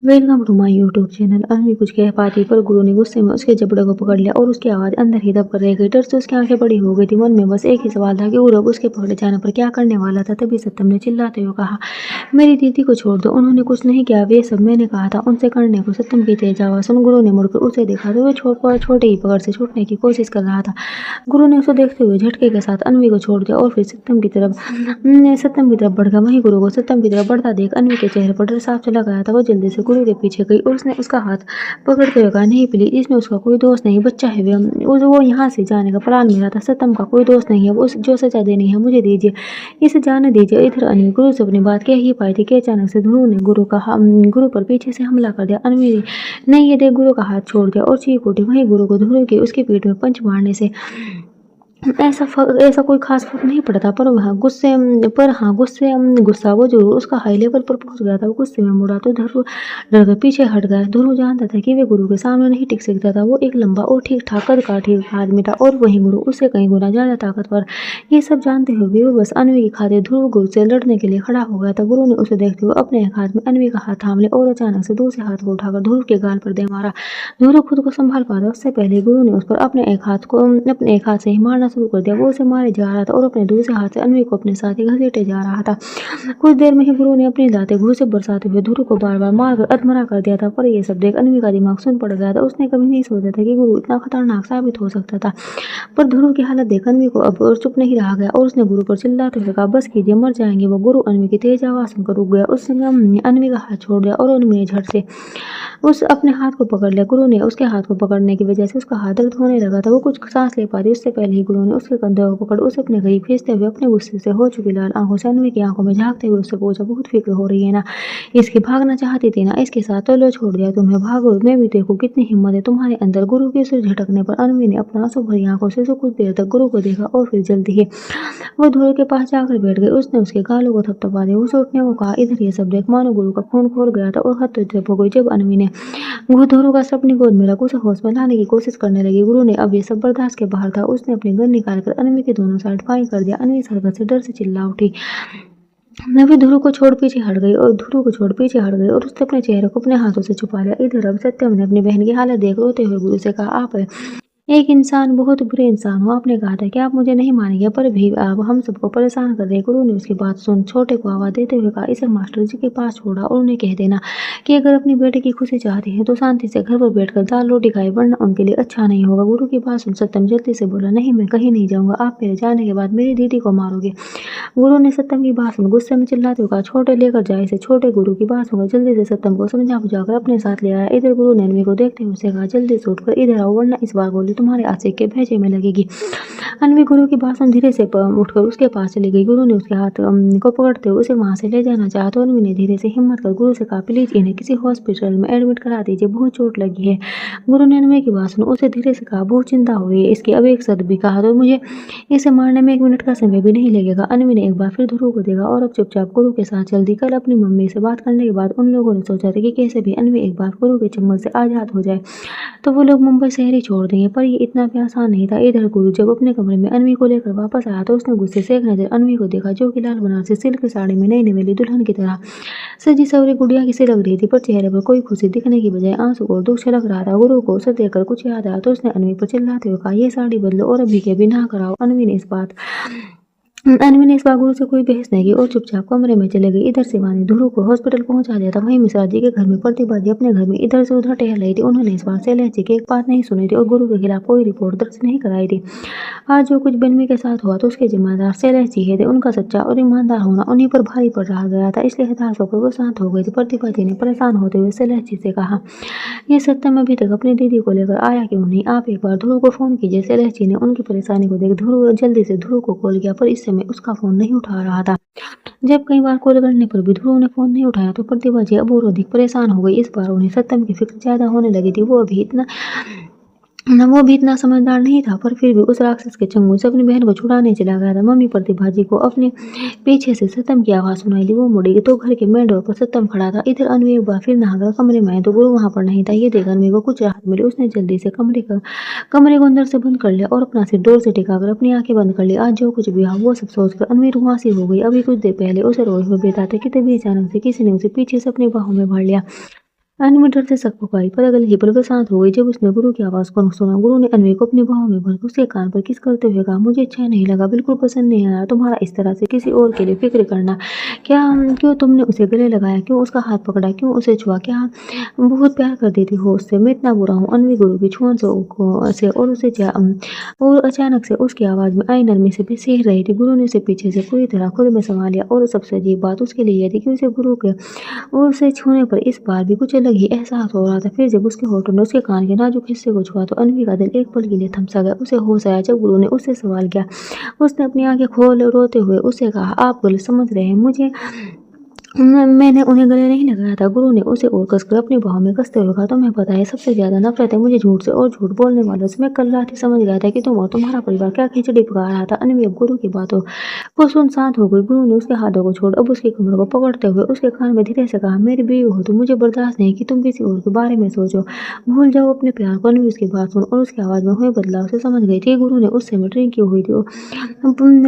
Welcome to my YouTube channel. Anvi कुछ कह पाती पर गुरु ने गुस्से में उसके जबड़े को पकड़ लिया और उसकी आवाज़ अंदर ही दब कर रह गई। डर से उसकी आंखें बड़ी हो गई थी। मन में बस एक ही सवाल था कि गुरु अब उसके पकड़े जाने पर क्या करने वाला था। तभी सत्यम ने चिल्लाते हुए कहा, मेरी दीदी को छोड़ दो, उन्होंने कुछ नहीं किया, वे सब मैंने कहा था उनसे करने को। सत्यम की तेज आवाज़ सुन गुरु ने मुड़कर उसे देखा तो वह छोटे ही पकड़ से छूटने की कोशिश कर रहा था। गुरु ने उसे देखते हुए झटके के साथ अनवी को छोड़ दिया और फिर सत्यम की तरफ बढ़ गया। वहीं गुरु को सत्यम की तरफ बढ़ता देख अनवी के चेहरे पर डर साफ चला गया था। वो जल्दी से गुरु के पीछे गई और उसने उसका हाथ पकड़ते हुए कहा, नहीं प्लीज, इसमें उसका कोई दोष नहीं, बच्चा है वो यहाँ से जाने का प्लान मेरा था। सत्यम का कोई दोष नहीं है, वो जो सजा देनी है मुझे दीजिए, इसे जाने दीजिए। इधर अनवी गुरु से अपनी बात कह ही पाई थी कि अचानक से ध्रुव ने गुरु पर पीछे से हमला कर दिया। अनवी ने ये देख गुरु का हाथ छोड़ दिया और चीख उठी। वहीं गुरु को ध्रुव की उसकी पीठ में पंच मारने से ऐसा कोई खास फर्क नहीं पड़ता, गुस्सा वो जरूर उसका हाई लेवल पर पहुंच गया था। वो गुस्से में मुड़ा तो ध्रुव डर कर पीछे हट गया। ध्रुव जानता था कि वे गुरु के सामने नहीं टिक सकता था। वो एक लंबा और ठीक ठाक कद का ठीक आदमी था और वहीं गुरु उससे कई गुना ज्यादा ताकतवर। ये सब जानते हुए भी वो बस अनवी की खातिर ध्रुव गुरु से लड़ने के लिए खड़ा हो गया था। गुरु ने उसे देखते हुए अपने एक हाथ में अनवी का हाथ थाम लिया और अचानक से दूसरे हाथ को उठाकर ध्रुव के गाल पर दे मारा। ध्रुव खुद को संभाल पाता उससे पहले गुरु ने उस पर अपने एक हाथ से ही मारना शुरू कर दिया। वो उसे मारे जा रहा था और अपने दूसरे हाथ से अनवी को अपने साथ ही घसीटे जा रहा था। कुछ देर में ही गुरु ने अपनी लातें घूंसे बरसाते हुए ध्रुव को बार बार मारकर अधमरा कर दिया था। पर ये सब देख अनवी का दिमाग सुन पड़ गया था। उसने कभी नहीं सोचा था कि गुरु इतना खतरनाक साबित हो सकता था। पर ध्रुव की हालत देख अनवी को अब और चुप नहीं रहा गया और उसने गुरु पर चिल्लाते हुए कहा, बस कीजिए, मर जाएंगे। वो गुरु अनवी की तेज आवाज सुनकर रुक गया। उसने अनवी का हाथ छोड़ दिया और अनवी ने झट से उस अपने हाथ को पकड़ लिया। गुरु ने उसके हाथ को पकड़ने की वजह से उसका हाथ दर्द होने लगा था। वो कुछ सांस ले पाती उससे पहले ही गुरु ने उसके कंधे को पकड़ उसे अपने करीब खींचते हुए अपने गुस्से से हो चुकी लाल आंखों से अनवी की आंखों में झांकते हुए उससे पूछा, बहुत फिक्र हो रही है ना? इसके भागना चाहती थी ना? इसके साथ तो लो, छोड़ दिया तुम्हें, भागो, मैं भी देखूं कितनी हिम्मत है तुम्हारे अंदर। गुरु के सिर झटकने पर अनवी ने अपना आंसू भरी आंखों से कुछ देर तक गुरु को देखा और फिर जल्दी ही वो ध्रुव के पास जाकर बैठ गई। उसने उसके गालों को थपथपा दिया। उसे उठने को कहा। इधर ये सब देख मानो गुरु का खून खोल गया था और हद तक हो गई जब अनवी ने वो ध्रुव का सर अपनी गोद में रख उसे होश में लाने की कोशिश करने लगी। गुरु ने अब ये सब बर्दाश्त के बाहर था। उसने अपनी गन निकालकर अनवी के दोनों साइड फायर कर दिया। अनवी सरकत से डर से चिल्ला उठी। नवी ध्रुव को छोड़ पीछे हट गई और उसने अपने चेहरे को अपने हाथों से छुपा लिया। इधर अब सत्यम ने अपनी बहन की हालत देख रोते हुए गुरु से कहा, आप एक इंसान, बहुत बुरे इंसान हो। आपने कहा था कि आप मुझे नहीं मानेंगे, पर भी आप हम सबको परेशान कर रहे। गुरु ने उसकी बात सुन छोटे को आवाज देते हुए कहा, इसे मास्टर जी के पास छोड़ा और उन्हें कह देना कि अगर अपनी बेटे की खुशी चाहती है तो शांति से घर पर बैठकर दाल रोटी खाए, वरना उनके लिए अच्छा नहीं होगा। गुरु की बात सुन सत्यम जल्दी से बोला, नहीं, मैं कहीं नहीं जाऊंगा। आप मेरे जाने के बाद मेरी दीदी को मारोगे। गुरु ने सत्यम की बात सुन गुस्से में चिल्लाते हुए कहा, छोटे लेकर जाए इसे। छोटे गुरु की बात सुनकर जल्दी से सत्यम को समझा बुझाकर अपने साथ ले आया। इधर गुरु ने अनवी को देखते हुए उसे कहा, जल्दी से उठकर इधर आओ, वरना इस बार गोली तुम्हारे आशिक के भेजे में लगेगी। अनवी गुरु की बात सुन धीरे से उठकर उसके पास चली गई। गुरु ने उसके हाथ को पकड़ते हुए उसे वहां से ले जाना चाहा तो अनवी ने धीरे से हिम्मत कर गुरु से कहा, प्लीज इन्हें किसी हॉस्पिटल में एडमिट करा दीजिए, बहुत चोट लगी है। गुरु ने अनवी की बात सुन उसे धीरे से कहा, बहुत चिंता हो रही है इसकी, अब एक शब्द भी कहा तो मुझे इसे मारने में 1 मिनट का समय भी नहीं लगेगा। अनवी ने एक बार फिर ध्रुव को देखा और अब चुपचाप गुरु के साथ चल दी। कल अपनी मम्मी से बात करने के बाद उन लोगों ने सोचा था कि कैसे भी अनवी एक बार गुरु के चंगुल से आजाद हो जाए तो वो लोग मुंबई शहर ही छोड़ देंगे, पर ये इतना भी आसान नहीं था। इधर गुरु जब अपने कमरे में अनवी को लेकर वापस आया तो उसने गुस्से से एक नजर अनवी को देखा, जो कि लाल बनारसी सिल्क साड़ी में नई नवेली दुल्हन की तरह सजी सवरी गुड़िया की सी लग रही थी, पर चेहरे पर कोई खुशी दिखने की बजाय आंसू और दुख छलक रहा था। गुरु को उसे देखकर कुछ याद आया तो उसने अनवी पर चिल्लाते हुए कहा, ये साड़ी बदलो और अभी के अभी ना कराओ। अनवी ने इस बार गुरु से कोई बहस नहीं की और चुपचाप कमरे में चले गई। इधर शिवानी ध्रुव को हॉस्पिटल पहुंचा दिया था। वहीं मिश्रा जी के घर में प्रतिभा जी अपने घर में इधर से उधर टहल रही थी। उन्होंने इस बार शैलेश जी की एक बात नहीं सुनी थी और गुरु के खिलाफ कोई रिपोर्ट दर्ज नहीं कराई थी। आज जो कुछ बेनमी के साथ हुआ तो उसके जिम्मेदार शैलेश जी ही थे। उनका सच्चा और ईमानदार होना उन्हीं पर भारी पड़ रहा गया था, इसलिए हताश होकर वो शांत हो गई थी। प्रतिभा जी ने परेशान होते हुए शैलेश जी से कहा, ये सत्यम अभी तक अपनी दीदी को लेकर आया क्यों नहीं? आप एक बार ध्रुव को फोन कीजिए। शैलेश जी ने उनकी परेशानी को देख जल्दी से ध्रुव को कॉल किया, पर इस समय उसका फोन नहीं उठा रहा था। जब कई बार कॉल करने पर भी ध्रुव ने फोन नहीं उठाया तो प्रतिभा जी अब और अधिक परेशान हो गई। इस बार उन्हें सत्यम की फिक्र ज्यादा होने लगी थी। वो भी इतना समझदार नहीं था, पर फिर भी उस राक्षस के चंगुल से अपनी बहन को छुड़ाने चला गया था। मम्मी प्रतिभा जी को अपने पीछे से सत्यम की आवाज सुनाई दी। वो मुड़ी तो घर के मेन डोर पर सत्यम खड़ा था। इधर अनवी एक बार फिर नहाकर कमरे में आई तो गुरु वहां पर नहीं था। ये देख अनवी को कुछ राहत मिली। उसने जल्दी से कमरे को अंदर से बंद कर लिया और अपना सिर डोर से टिकाकर अपनी आंखें बंद कर ली। आज जो कुछ भी हुआ वो सब सोचकर अनवी रुआंसी हो गई। अभी कुछ देर पहले उसे रोए हुए बेताते कि तभी अचानक से किसी ने उसे पीछे से अपनी बाहों में भर लिया। अन्वी डर से सक पुकारी पर अगले ही पल वो शांत हो गई जब उसने गुरु की आवाज़ को सुना। गुरु ने अन्वी को अपनी बाहों में भर उसके कान पर किस करते हुए कहा, मुझे अच्छा नहीं लगा, बिल्कुल पसंद नहीं आया तुम्हारा इस तरह से किसी और के लिए फ़िक्र करना। क्या क्यों तुमने उसे गले लगाया? क्यों उसका हाथ पकड़ा? क्यों उसे छुआ? क्या बहुत प्यार कर देती हो उससे? मैं इतना बुरा हूँ? अन्वी गुरु की छुआ से और और अचानक से उसकी आवाज़ में आई नरमी से बेसह रही थी। गुरु ने उसे पीछे से पूरी तरह खुद में समा लिया और सबसे अजीब बात उसके लिए ये थी कि उसे गुरु के और उसे छूने पर इस बार भी कुछ अलग ही एहसास हो रहा था। फिर जब उसके होठों ने उसके कान के नाजुक हिस्से को छुआ तो अन्वी का दिल एक पल के लिए थम-सा गया। उसे होश आया जब गुरु ने उससे सवाल किया। उसने अपनी आँखें खोल रोते हुए उससे कहा, आप गलत समझ रहे हैं मुझे। मैंने उन्हें गले नहीं लगाया था। गुरु ने उसे और कसकर अपनी बाहों में कसते हुए कहा, तुम्हें पता है सबसे ज़्यादा नफ़रत है मुझे झूठ से और झूठ बोलने वालों से। मैं कल रात ही समझ गया था कि तुम और तुम्हारा परिवार क्या खिचड़ी पका रहा था। अन्वी अब गुरु की बातों वो सुन शांत हो गई। गुरु ने उसके हाथों को छोड़ अब उसकी कमर को पकड़ते हुए उसके कान में धीरे से कहा, मेरी बीवी हो तो मुझे बर्दाश्त नहीं कि तुम किसी और के बारे में सोचो। भूल जाओ अपने प्यार को। अन्वी उसकी बात सुन और उसकी आवाज़ में हुए बदलाव से समझ गई थी गुरु ने उससे मीटिंग की हुई थी।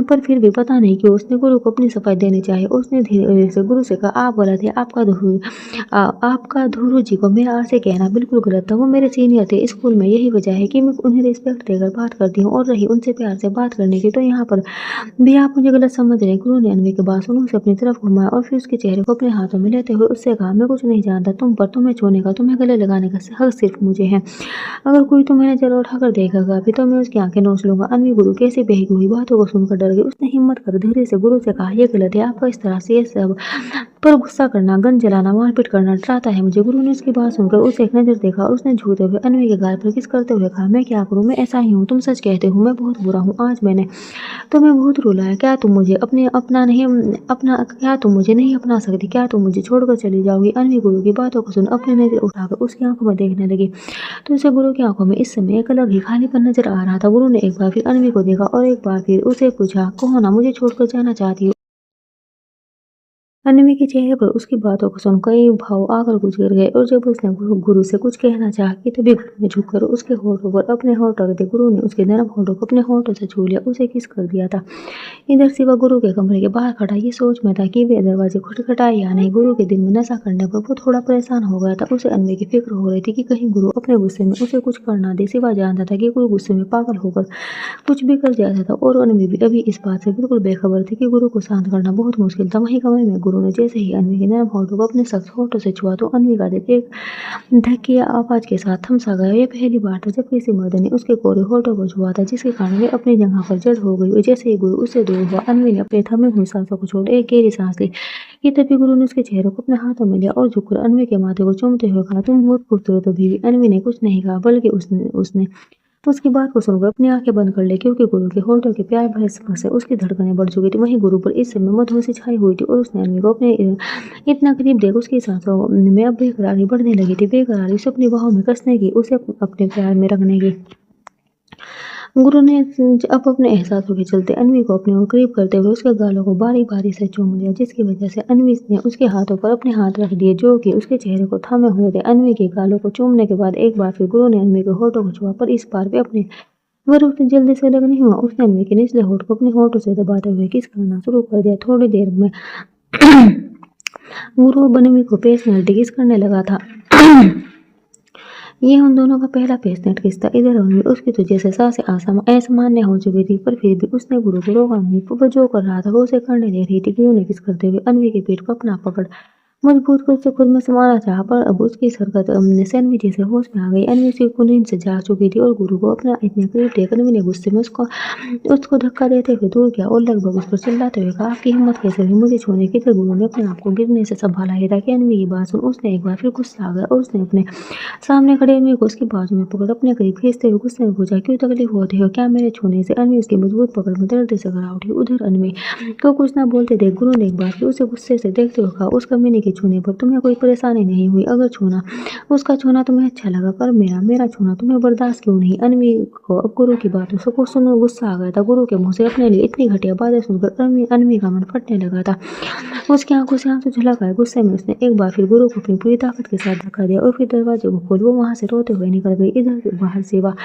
पर फिर भी पता नहीं क्यों उसने गुरु को अपनी सफाई देनी चाहिए। उसने धीरे से गुरु से कहा, आप गलत है। आपका धुरु जी को मेरा आपसे कहना बिल्कुल गलत था। वो मेरे सीनियर थे स्कूल में, यही वजह है कि मैं उन्हें रिस्पेक्ट देकर बात करती हूँ। और रही उनसे प्यार से बात करने की तो यहाँ पर भी आप मुझे गलत समझ रहे हैं। गुरु ने अन्वी की बात सुन उसे अपनी तरफ घुमाया और फिर उसके चेहरे को अपने हाथों में लेते हुए उससे कहा, मैं कुछ नहीं जानता तुम पर, तुम्हें छूने का, तुम्हें गले लगाने का हक सिर्फ मुझे है। अगर कोई तुम्हें नजर उठाकर देखेगा भी तो मैं उसकी आंखें नोच लूंगा। अन्वी गुरु कैसे बहकी हुई बातों को सुनकर डर गई। उसने हिम्मत कर धीरे से गुरु से कहा, यह गलत है आपका इस तरह से ये सब पर गुस्सा करना, गन जलाना, मारपीट करना डराता है मुझे। गुरु ने उसकी बात सुनकर उसे एक नज़र देखा और उसने झूठे हुए अन्वी के गाल पर किस करते हुए कहा, मैं क्या करूँ, मैं ऐसा ही हूँ, तुम सच कहते हो, मैं बहुत बुरा हूँ। आज मैंने तुम्हें बहुत रुलाया। क्या तुम मुझे क्या तुम मुझे नहीं अपना सकती? क्या तुम मुझे छोड़कर चली जाओगी? अन्वी गुरु की बातों को सुन अपनी नज़र उठाकर उसकी आंखों में देखने लगी तो उसे गुरु की आंखों में इस समय एक अलग ही खालीपन नजर आ रहा था। गुरु ने एक बार फिर अन्वी को देखा और एक बार फिर उसे पूछा, कहो ना, मुझे छोड़कर जाना चाहती हो? अन्वी के चेहरे पर उसकी बातों को सुन कई भाव आकर गुजर गए और जब उसने गुरु से कुछ कहना चाहा कि तभी गुरु ने झुककर उसके होठों पर अपने होठ रख दिए। गुरु ने उसके नरम होठों को अपने होठों से छू लिया, उसे किस कर दिया था। इधर सिवा गुरु के कमरे के बाहर खड़ा ये सोच में था कि वे दरवाजे खटखटाए या नहीं। गुरु के दिल में नशा करने पर वो थोड़ा परेशान हो गया था। उसे अन्वी की फिक्र हो रही थी कि कहीं गुरु अपने गुस्से में उसे कुछ कर ना दे। सिवा जानता था कि गुरु गुस्से में पागल होकर कुछ भी कर जाता था और अन्वी भी अभी इस बात से बिल्कुल बेखबर थी कि गुरु को शांत करना बहुत मुश्किल था। वहीं कमरे में गुरु ने जैसे ही अन्वी के नरम होठों को अपने सख्त होठों से छुआ तो अन्वी का दिल एक धक्की आवाज के साथ थम-सा गया। ये पहली बार था जब किसी मर्द ने उसके कोरे होठों को छुआ था जिसके कारण वे अपनी जगह पर जड़ हो गई। और जैसे ही गुरु उससे दूर हुआ अन्वी ने अपने थमे हुए सांसों को छोड़ एक गहरी सांस ली कि तभी गुरु ने उसके चेहरे को अपने हाथों में लिया और झुककर अन्वी के माथे को चूमते हुए कहा, तुम बहुत खूबसूरत हो बीवी। अन्वी ने कुछ नहीं कहा बल्कि उसने उसने उसकी बात को सुनकर अपनी आंखें बंद कर ली क्योंकि गुरु के होठों के प्यार भरे स्पर्श से उसकी धड़कनें बढ़ चुकी थी। वहीं गुरु पर इस समय मधुसी छाई हुई थी और उसने अन्वी को अपने इतना करीब देख उसकी सांसों में अब बेकरारी बढ़ने लगी थी। बेकरारी उसे अपनी बाहों में कसने की, उसे अपने प्यार में रखने की। गुरु ने अब अपने एहसासों के चलते अन्वी को अपने ओर करीब करते हुए उसके गालों को बारी-बारी से चूम लिया जिसकी वजह से अन्वी ने उसके हाथों पर अपने हाथ रख दिए जो कि उसके चेहरे को थामे हुए थे। अन्वी के गालों को चूमने के बाद एक बार फिर गुरु ने अन्वी के होठों को छुआ पर इस बार वे अपने वह उसे जल्दी से अलग नहीं हुआ। उसने अन्वी के निचले होठ को अपने होठों से दबाते हुए किस करना शुरू कर दिया। थोड़ी देर में गुरु अब अन्वी को पेशेंटली किस करने लगा था। ये उन दोनों का पहला पेशेंट किस था। इधर अन्वी उसकी तो जैसे सांसें असामान्य हो चुकी थी पर फिर भी उसने गुरु को रोका नहीं। वो जो कर रहा था वो उसे करने दे रही थी। गुरु ने किस करते हुए अन्वी के पीठ को अपना पकड़ मजबूत कर उसे खुद में समाना चाहा पर अब उसकी सरकत से अन्वी जैसे होश में आ गई। अन्वी उसकी नींद से जाग चुकी थी और गुरु को अपना इतने करीब देख अन्वी ने गुस्से में उसको उसको धक्का देते हुए दूर किया और लगभग उस पर चिल्लाते हुए कहा, आपकी हिम्मत कैसे हुई मुझे छूने की? फिर गुरु ने अपने आप को गिरने से संभाला ही था कि अन्वी की बात सुन उसने एक बार फिर गुस्सा आ गया और उसने अपने सामने खड़े अन्वी को उसकी बाजू में पकड़ अपने करीब खींचते हुए गुस्से में पूछा, क्यों तकलीफ होती हो क्या मेरे छूने से? अन्वी उसकी मजबूत पकड़ में दर्द से गरा उठी। उधर अन्वी को कुछ ना बोलते देख गुरु ने एक बार फिर उसे गुस्से से देखते हुए कहा, उस कमीने के छूने पर तुम्हें कोई परेशानी नहीं हुई? अगर छूना उसका छूना तुम्हें अच्छा लगा पर मेरा मेरा छूना तुम्हें बर्दाश्त क्यों नहीं? अन्वी को अब गुरु की बातों से कुछ सुन गुस्सा आ गया था। गुरु के मुंह से अपने लिए इतनी घटिया बातें सुनकर अन्वी का मन फटने लगा था। उसकी आंखों से आंसू झलक आए। गुस्से में उसने एक बार फिर गुरु को अपनी पूरी ताकत के साथ धक्का दिया और फिर दरवाजे को खोल वो वहां से रोते हुए निकल गई। इधर बाहर सेवा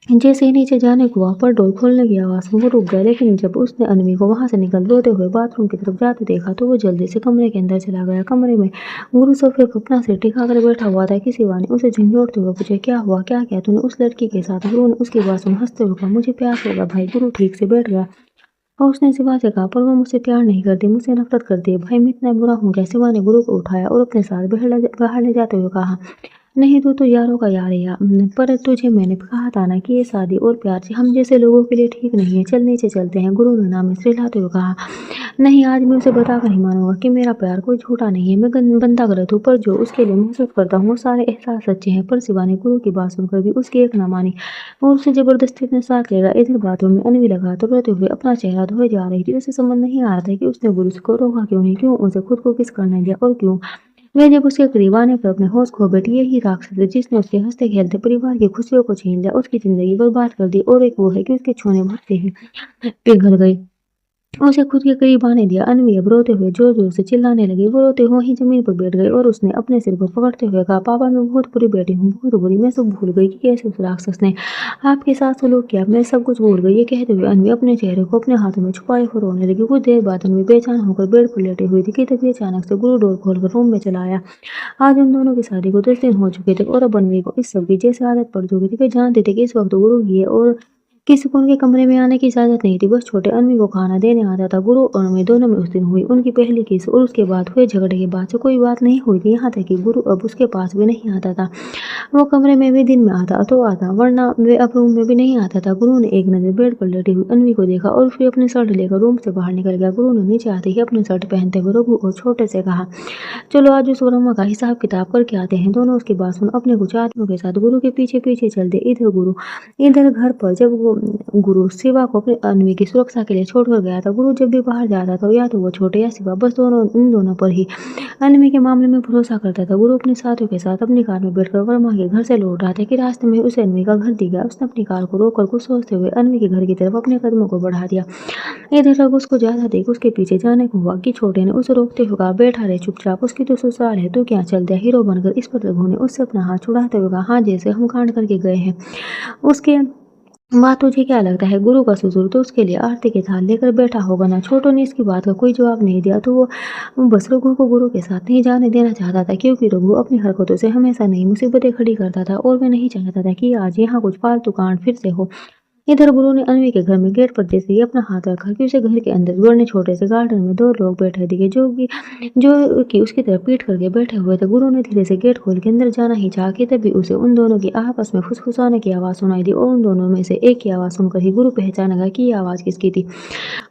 जैसे ही नीचे जाने को हुआ पर डोर खोलने की आवाज़ में वो रुक गया, लेकिन जब उसने अनवी को वहाँ से रोते हुए बाथरूम की तरफ जाते देखा तो वो जल्दी से कमरे के अंदर चला गया। कमरे में गुरु सोफे पर अपना सिर टिका कर बैठा हुआ था कि शिवा ने उसे झंझोड़ते हुए पूछा, क्या हुआ, क्या किया तूने उस लड़की के साथ? गुरु ने उसकी बात सुन हंसते हुए कहा, मुझे प्यार होगा भाई। गुरु ठीक से बैठ गया और उसने शिवा से कहा, पर वो मुझसे प्यार नहीं करती, मुझसे नफरत करती है। भाई मैं इतना बुरा हूँ क्या? शिवा ने गुरु को उठाया और अपने साथ बाहर ले जाते हुए कहा, नहीं तू तो यारों का यार है यार, पर तुझे मैंने कहा था ना कि ये शादी और प्यार से हम जैसे लोगों के लिए ठीक नहीं है। चल नीचे चलते हैं। गुरु ने नाम में सिर हुए कहा, नहीं आज मैं उसे बताकर ही मानूंगा कि मेरा प्यार कोई झूठा नहीं है। मैं बंदा गलत हूँ, पर जो उसके लिए महसूस करता हूँ वो सारे एहसास सच्चे हैं। पर शिवा ने गुरु की बात सुनकर भी उसकी एक ना मानी और उसे जबरदस्ती अपने साथ ले गया। इधर बाथरूम में अनवी लगा तो रोते हुए अपना चेहरा धोए जा रही थी। उसे समझ नहीं आ रहा था कि उसने गुरु को रोका क्यों नहीं, क्यों उसे खुद को किस करने दिया और क्यों वह जब उसके करीब आने पर अपने होश खो बैठी। यही राक्षस है जिसने उसके हंसते खेलते परिवार की खुशियों को छीन लिया, उसकी जिंदगी बर्बाद कर दी। और एक वो है कि उसके छूने भरते ही पिघल गई, उसे खुद के करीब आने दिया। अनवी अब रोते हुए जोर जोर से चिल्लाने लगी। वो रोते हुए ही जमीन पर बैठ गई और उसने अपने सिर को पकड़ते हुए कहा, पापा मैं बहुत बुरी बेटी हूँ, बहुत बुरी। मैं सब भूल गई कि कैसे उस राक्षस ने आपके साथ सलूक किया। मैं सब कुछ भूल गई। ये कहते हुए अनवी अपने चेहरे को अपने हाथों में छुपाए और रोने लगी। कुछ देर बाद अनवी बेचैन होकर बेड पर लेटी हुई थी कि तभी अचानक से गुरु डोर खोलकर रूम में चला आया। आज उन दोनों की शादी को 10 दिन हो चुके थे और अब अनवी को इस सब की जैसे आदत पड़ चुकी थी। वे जानते थे कि इस वक्त गुरु ही है और किसी को उनके कमरे में आने की इजाज़त नहीं थी। बस छोटे अनवी को खाना देने आता था। गुरु और अनवी दोनों में उस दिन हुई उनकी पहली किस और उसके बाद हुए झगड़े के बाद से कोई बात नहीं हुई थी। यहाँ तक कि गुरु अब उसके पास भी नहीं आता था। वो कमरे में भी दिन में आता तो आता, वरना वे अब रूम में भी नहीं आता था। गुरु ने एक नज़र बेड पर लेटी हुई अनवी को देखा और फिर अपने शर्ट लेकर रूम से बाहर निकल गया। गुरु ने नीचे आते ही अपने शर्ट पहनते हुए रघु और छोटे से कहा, चलो आज उस ब्रह्मा का हिसाब किताब करके आते हैं। दोनों उसकी बात सुन अपने कुछ आदमियों के साथ गुरु के पीछे पीछे चल दे। इधर घर पर जब वो गुरु शिवा को अपनी अनवी की सुरक्षा के लिए छोड़कर गया था। गुरु जब भी बाहर जाता था या तो वो छोटे या शिवा, बस दोनों इन दोनों पर ही अनवी के मामले में भरोसा करता था। गुरु अपने साथियों के साथ अपनी कार में बैठकर वर्मा के घर से लौट रहा था कि रास्ते में उसे अनवी का घर दिख गया। उसने अपनी कार को रोककर कुछ सोचते हुए अनवी के घर की तरफ अपने कदमों को बढ़ा दिया। इधर रघु उसको ज्यादा देख उसके पीछे जाने को हुआ कि छोटे ने उसे रोकते हुए कहा, बैठा रहे चुपचाप, उसकी तो ससुराल है, तू क्या चल दिया हीरो बनकर। इस पर रघु ने उससे अपना हाथ छुड़ाते हुए कहा, हाँ जैसे हम कांड करके गए हैं उसके बात तुझे क्या लगता है? गुरु का ससुर तो उसके लिए आरती की थाल लेकर बैठा होगा ना। छोटू ने इसकी बात का कोई जवाब नहीं दिया तो वो बस रघु को गुरु के साथ नहीं जाने देना चाहता था, क्योंकि रघु अपनी हरकतों से हमेशा नई मुसीबतें खड़ी करता था और वह नहीं चाहता था कि आज यहाँ कुछ फालतू कांड फिर से हो। इधर गुरु ने अनवी के घर में गेट पर जैसे ही अपना हाथ रखा कि उसे घर के अंदर बड़े छोटे से गार्डन में दो लोग बैठे दिखे जो कि उसकी तरफ पीठ करके बैठे हुए थे। गुरु ने धीरे से गेट खोल के अंदर जाना ही चाहा कि तभी उसे उन दोनों की आपस में फुसफुसाने की आवाज़ सुनाई दी और उन दोनों में से एक की आवाज़ सुनकर ही गुरु पहचान गया कि ये आवाज़ किसकी थी।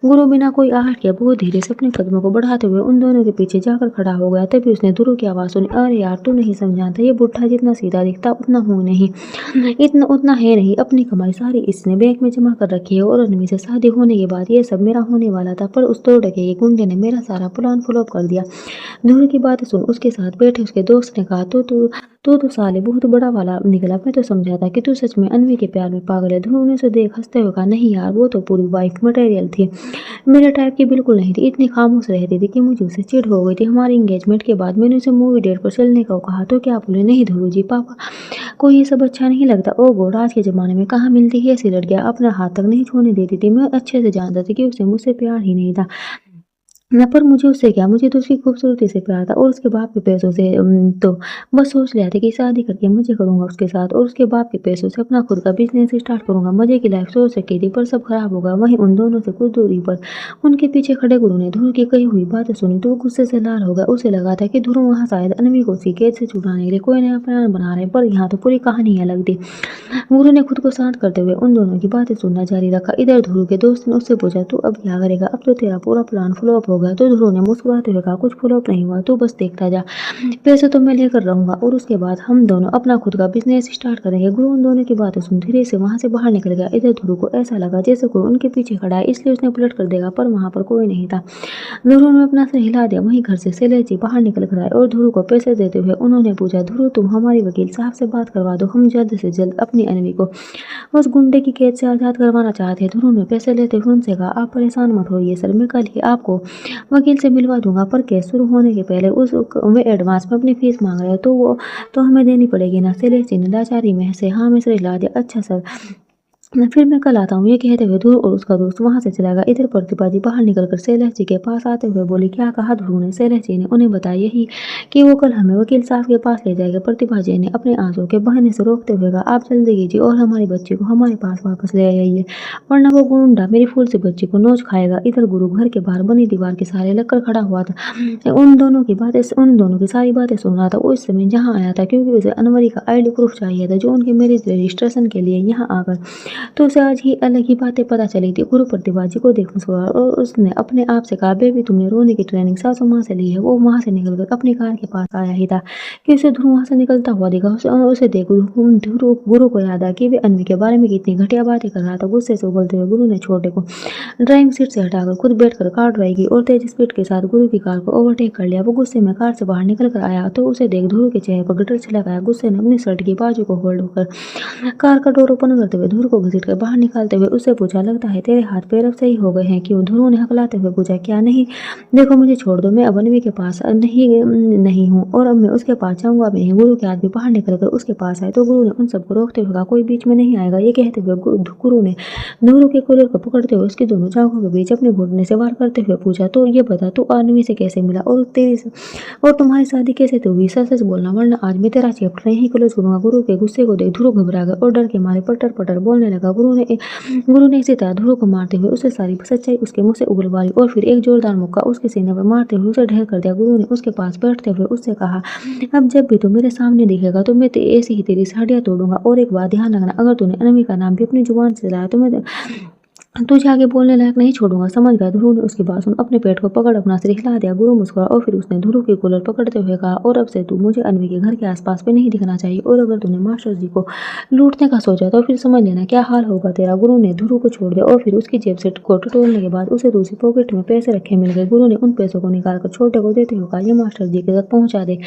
गुरु बिना कोई आहट किए बहुत धीरे से अपने कदमों को बढ़ाते हुए उन दोनों के पीछे जाकर खड़ा हो गया। तभी उसने ध्रुव की आवाज़ सुनी, अरे यार तू नहीं समझाता, ये बुढ़ा जितना सीधा दिखता उतना हूँ नहीं, इतना उतना है नहीं। अपनी कमाई सारी इसने बैंक में जमा कर रखी है और अनवी से शादी होने के बाद ये सब मेरा होने वाला था, पर उस दो टके के गुंडे ने मेरा सारा प्लान फ्लॉप कर दिया। ध्रुव की बात सुन उसके साथ बैठे उसके दोस्त ने कहा, तू तो साले बहुत बड़ा वाला निकला। मैं तो समझा था कि तू सच में अनवी के प्यार में पागल है। ध्रुव ने उसे देख हंसते हुए कहा, नहीं यार वो तो पूरी वाइफ मटेरियल थी, मेरे टाइप की बिल्कुल नहीं थी। इतनी खामोश रहती थी कि मुझे उससे चिढ़ हो गई थी। हमारी एंगेजमेंट के बाद मैंने उसे मूवी डेट पर चलने को कहा तो क्या बोले, नहीं ध्रुव जी पापा को ये सब अच्छा नहीं लगता। ओ गॉड, आज के ज़माने में कहाँ मिलती है ऐसी लड़कियाँ, अपना हाथ तक नहीं छूने देती थी। मैं अच्छे से जानता था कि उसे मुझसे प्यार ही नहीं था ना, पर मुझे उससे क्या, मुझे तो उसकी खूबसूरती से प्यार था और उसके बाप के पैसों से तो बस सोच लिया था कि शादी करके मज़े करूँगा उसके साथ और उसके बाप के पैसों से अपना खुद का बिजनेस स्टार्ट करूँगा। मज़े की लाइफ सोच रखी थी, पर सब खराब होगा। वहीं उन दोनों से कुछ दूरी पर उनके पीछे खड़े गुरु ने ध्रुव की कही हुई बातें सुनी तो वो गुस्से से लाल हो गया। उसे लगा था कि ध्रुव वहाँ शायद अनवी को उसी कैद से छुड़ाने के लिए कोई नया प्लान बना रहे, पर यहाँ तो पूरी कहानी अलग थी। गुरु ने खुद को शांत करते हुए उन दोनों की बातें सुनना जारी रखा। इधर ध्रुव के दोस्त ने उससे पूछा, तू अब क्या करेगा, अब तो तेरा पूरा प्लान फ्लॉप हो गया। तो ध्रुव ने मुस्कुराते हुए कहा, कुछ फ्लॉप नहीं हुआ, तू बस देखता जा, पैसे तो मैं लेकर रहूंगा और उसके बाद हम दोनों अपना खुद का बिजनेस स्टार्ट करेंगे। गुरु उन दोनों की बातें सुन धीरे से वहां से बाहर निकल गया। इधर ध्रुव को ऐसा लगा जैसे कोई उनके पीछे खड़ा है, इसलिए उसने पलट कर देखा, पर वहां पर कोई नहीं था। ध्रुव ने अपना सिर हिला दिया। वहीं घर से शैलेश जी बाहर निकल कर आए और ध्रुव को पैसे देते हुए उन्होंने पूछा, ध्रुव तुम हमारी वकील साहब से बात करवा दो, हम जल्द से जल्द अपनी अनवी को उस गुंडे की कैद से आज़ाद करवाना चाहते हैं। ध्रुव ने पैसे लेते हुए उनसे कहा, आप परेशान मत होइए सर, मैं कल ही आपको वकील से मिलवा दूंगा, पर केस शुरू होने के पहले वे एडवांस में अपनी फीस मांग रहे हैं तो वो तो हमें देनी पड़ेगी ना। शैलेश जी ने लाचारी में से हाँ में सिर हिला दिया। अच्छा सर, फिर मैं कल आता हूँ, ये कहते हुए ध्रुव और उसका दोस्त वहां से चला गया। इधर प्रतिभा जी बाहर निकलकर शैलेश जी के पास आते हुए बोली, क्या कहा ध्रुव ने? शैलेश जी ने उन्हें बताया यही कि वो कल हमें वकील साहब के पास ले जाएगा। प्रतिभा जी ने अपने आंसू के बहाने से रोकते हुए कहा, आप जल्दी कीजिए और हमारी बच्ची को हमारे पास वापस ले आइए, वरना वो गुंडा मेरी फूल सी बच्ची को नोच खाएगा। इधर गुरु घर के बाहर बनी दीवार के सहारे लगकर खड़ा हुआ था, उन दोनों की सारी बातें सुन रहा था। वो इस समय जहाँ आया था क्योंकि उसे अनवरी का आईडी प्रूफ चाहिए था, जो उनके मैरिज रजिस्ट्रेशन के लिए यहाँ आकर, तो उसे आज ही अलग ही बातें पता चली थी। गुरु प्रतिभा जी को देख मुस्कुराया और उसने अपने आप से कहा, बेबी तुमने रोने की ट्रेनिंग सासू माँ से ली है। वो वहां से निकलकर अपनी कार के पास आया ही था कि उसे ध्रुव वहां से निकलता हुआ दिखा। उसे देख ध्रुव गुरु को याद आ कि वे अन्वी के बारे में कितनी घटिया बातें कर रहा था। गुस्से से उबलते हुए गुरु ने छोटे को ड्राइविंग सीट से हटाकर खुद बैठकर कार ड्राइव की और तेज स्पीड के साथ गुरु की कार को ओवरटेक कर लिया। वो गुस्से में कार से बाहर निकल कर आया तो उसे देख ध्रुव के चेहरे पर गटर छलक आया। गुस्से ने अपनी शर्ट की बाजू को होल्ड होकर कार का डोर ओपन करते हुए ध्रुव को घसीटकर बाहर निकालते हुए उससे पूछा, लगता है तेरे हाथ पैर अब सही हो गए हैं क्यों? ध्रुव ने हकलाते हुए पूछा, क्या नहीं? देखो मुझे छोड़ दो, मैं अब अन्वी के पास नहीं हूँ और अब मैं उसके पास जाऊंगा भी नहीं। गुरु के आदमी बाहर निकलकर उसके पास आए तो गुरु ने उन सबको रोकते हुए कहा, कोई बीच में नहीं आएगा। ये कहते हुए गुरु ने ध्रुव के कॉलर को पकड़ते हुए उसकी दोनों चाकों के बीच अपने घुटने से वार करते हुए पूछा, तो ये बता तू अन्वी से कैसे मिला और तुम्हारी शादी कैसे तो हुई? सच सच बोलना, वरना आज मैं तेरा चैप्टर यहीं क्लोज करूंगा। गुरु के गुस्से को देख ध्रुव घबरा गया और डर के मारे पटर पटर बोलने लगा। गुरु ने इसी तरह ध्रुव को मारते हुए उसे सारी सच्चाई उसके मुंह से उगलवाई और फिर एक जोरदार मुक्का उसके सीने पर मारते हुए उसे ढेर कर दिया। गुरु ने उसके पास बैठते हुए उससे कहा, अब जब भी तू मेरे सामने दिखेगा तो मैं ऐसी ही तेरी साड़ियाँ तोड़ूंगा। और एक बात ध्यान रखना, अगर तूने अनवी का नाम भी अपनी जुबान से लाया तो मैं तुझे आगे बोलने लायक नहीं छोड़ूंगा, समझ गया? ध्रुव ने उसकी बात सुन अपने पेट को पकड़ अपना सिर हिला दिया। गुरु मुस्कुराया और फिर उसने ध्रुव की कॉलर पकड़ते हुए कहा, और अब से तू मुझे अन्वी के घर के आसपास भी नहीं दिखना चाहिए, और अगर तूने मास्टर जी को लूटने का सोचा तो फिर समझ लेना क्या हाल होगा तेरा। गुरु ने ध्रुव को छोड़ दिया और फिर उसकी जेब से को टटोलने के बाद उसे दूसरी पॉकेट में पैसे रखे मिल गए। गुरु ने उन पैसों को निकालकर छोटे को देते हुए कहा, ये मास्टर जी के तक पहुंचा दे।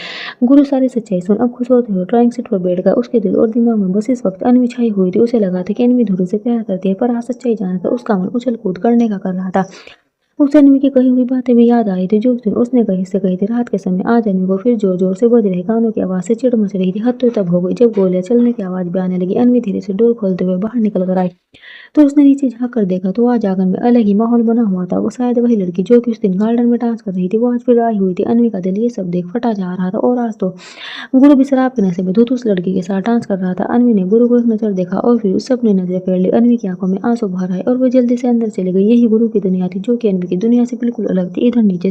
गुरु सारी सच्चाई सुन अब खुश होते हुए ड्राइंग सीट पर बैठ गया। उसके दिल और दिमाग में बस इस वक्त अन्वी छाई हुई थी। उसे लगा था कि अन्वी ध्रुव से प्यार करती है, पर आज सच्चाई जानकर उसका मन उछल कूद करने का कर रहा था। उसे अन्वी की कही हुई बातें भी याद आ रही थी जो उस दिन उसने कही थी रात के समय। आज अन्वी को फिर जोर जोर से बज रहे गानों की आवाज से चिढ़ मच रही थी। हद तो तब हो गई जब गोलियां चलने की आवाज भी आने लगी। अन्वी धीरे से डोर खोलते हुए बाहर निकल कर आई तो उसने नीचे झाँक कर देखा तो आज आंगन में अलग ही माहौल बना हुआ था। वो शायद वही लड़की जो कि उस दिन गार्डन में डांस कर रही थी वो आज फिर आई हुई थी। अन्वी का दिल ये सब देख फटा जा रहा था और आज तो गुरु भी शराब के नशे में धुत उस लड़की के साथ डांस कर रहा था। अन्वी ने गुरु को एक नजर देखा और फिर उससे अपनी नजरें फेर ली। अन्वी की आंखों में आंसू भर आए और वो जल्दी से अंदर चली गई। यही गुरु की दुनिया थी जो कि अन्वी की दुनिया से बिल्कुल अलग थी। इधर नीचे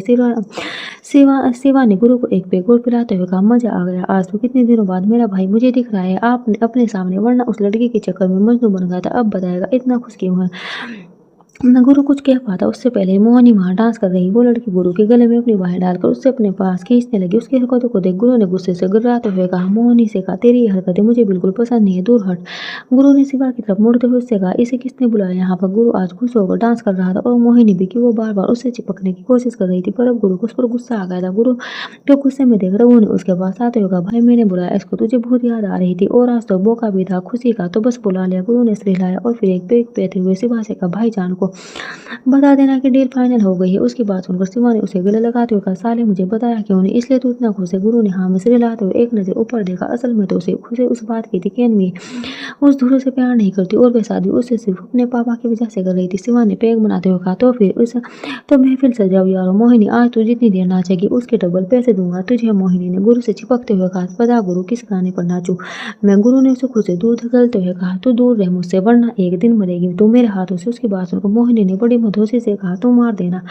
शिवा ने गुरु को एक पेग और पिलाते हुए कहा, मजा आ गया, आज तो कितने दिनों बाद मेरा भाई मुझे दिख रहा है आप अपने सामने, वरना उस लड़की के चक्कर में मजनू बन गया था। अब बताएगा इतना खुश क्यों है? न गुरु कुछ कह पाता उससे पहले मोहनी वहां डांस कर रही वो लड़की गुरु के गले में अपनी बाहें डालकर उससे अपने पास खींचने लगी। उसकी हरकतों को देख गुरु ने गुस्से से गुर्राते हुए कहा, मोहनी से कहा, तेरी ये हरकतें मुझे बिल्कुल पसंद नहीं है, दूर हट। गुरु ने शिवा की तरफ मुड़ते हुए उससे कहा, इसे किसने बुलाया यहाँ पर? गुरु आज खुश होकर डांस कर रहा था और मोहिनी भी कि वो बार बार उससे चिपकने की कोशिश कर रही थी, पर अब गुरु को उस पर गुस्सा आ गया था। गुरु जो गुस्से में देख रघु ने उसके पास आते हुए कहा, भाई मैंने बुलाया इसको, तुझे बहुत याद आ रही थी और आज तो मौका भी था खुशी का, तो बस बुला लिया। गुरु ने सिर हिलाया और फिर एक पेग पेते हुए शिवा से कहा, भाईजान को बता देना कि डील फाइनल हो गई है। उसकी बात सुनकर शिवा ने उसे गले लगाते हुए कहा, साले मुझे बताया क्यों नहीं, इसलिए तू इतना खुश है? गुरु ने हाँ में सिर हिलाते हुए एक नजर ऊपर देखा। असल में तो उसे खुशी उस बात की थी कि अन्वी उस ध्रुव से प्यार नहीं करती और वह शादी उससे सिर्फ अपने पापा की वजह से कर रही थी। शिवा ने पेग बनाते हुए कहा, तो फिर उस तो महफिल सजाओ यारो। मोहिनी आज तू जितनी देर नाचेगी उसके डबल पैसे दूंगा तुझे। मोहिनी ने गुरु से चिपकते हुए कहा, बता गुरु किस गाने पर नाचूं मैं? गुरु ने उसे खुद से दूर धकेलते हुए कहा, तू दूर रह मुझसे, वरना एक दिन मरेगी तू मेरे हाथों से। उसकी बात सुनकर मोहिनी ने बड़ी मधोसी से कहा, तू मार देना